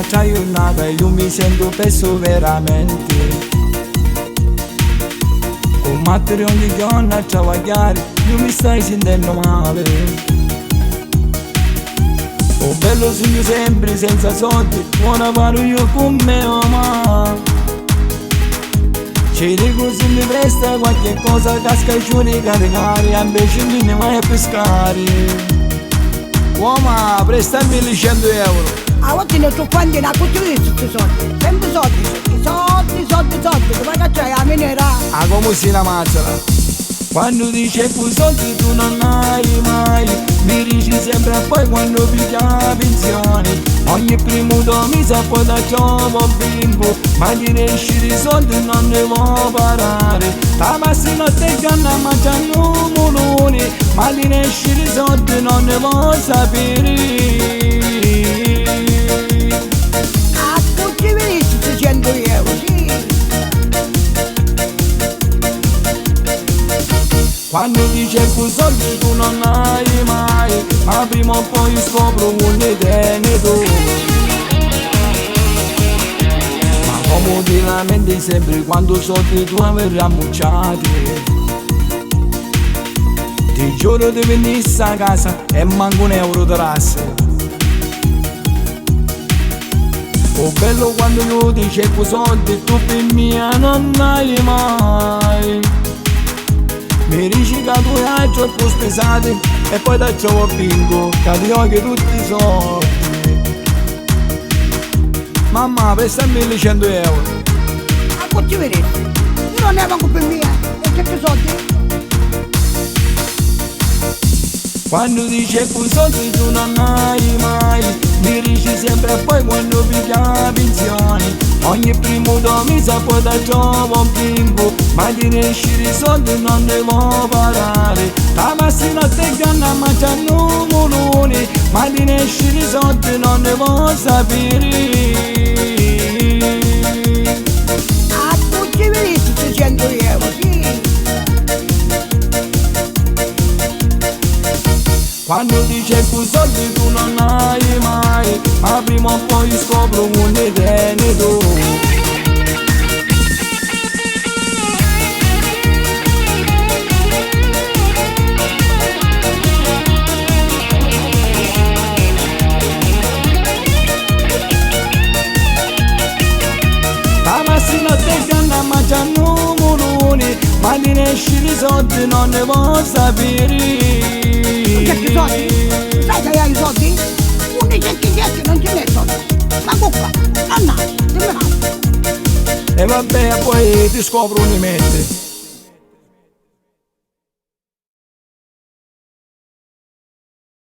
un'altra giornata io mi sento perso veramente. Con mettere ogni giorno a travagliare io mi stai sentendo male. Oh bello sogno sempre senza soldi, ora parlo io con me ma ci dico se mi presta qualche cosa casca e ci vuole caricare, invece ne vai a pescare. Uomo, prestami 100 euro. A volte ne so quanti ne ha costruito questi soldi. Sempre soldi, che vai a c'hai la minera. Ah, come si la mazzola? Quando dicevo soldi tu non hai mai, mi dici sempre e poi quando piglia la pensione. Ogni primo mese poi da gioco bimbo, ma di riesci i soldi non ne vuoi parare. La massima te giorno mangiano muloni, ma di riesci i soldi non ne vuoi sapere. A tutti i venissimo 600 euro, sì. Quando dicevo soldi tu non hai mai, ma prima o poi scopro un tu. Ma come ti lamenti sempre quando soldi tu avrai ammucciati. Ti giuro di venire a casa e manco un euro di rassa. Oh bello quando io dicevo soldi tu per mia non hai mai. Mi dici che tu hai troppo spesati e poi da ciò bingo, che ti occhi tutti i soldi. Mamma, prestami 100 euro. A tutti i venissimo. Io non ne manco per mia, e che soldi? Quando dicevo soldi tu non hai mai, mi dici sempre e poi quando piglia la pensione. Ogni primo mese poi da gioco bimbo, ma di riesci i soldi non ne vuoi parare. La massima te giorno mangiano muloni, ma di riesci i soldi non ne vuoi sapere. A tutti i venissimo 600 euro, sì. Quando dicevo soldi tu non hai mai, ma prima o poi scopro un tu. La massima te giorno mangiano muloni, ma di riesci i soldi non ne vuoi sapere. Che soldi? Sai che hai i soldi? 11 non ce n'è soldi. Ma cucca, non nasce, dimmi nasce. E vabbè poi ti scopro un mente.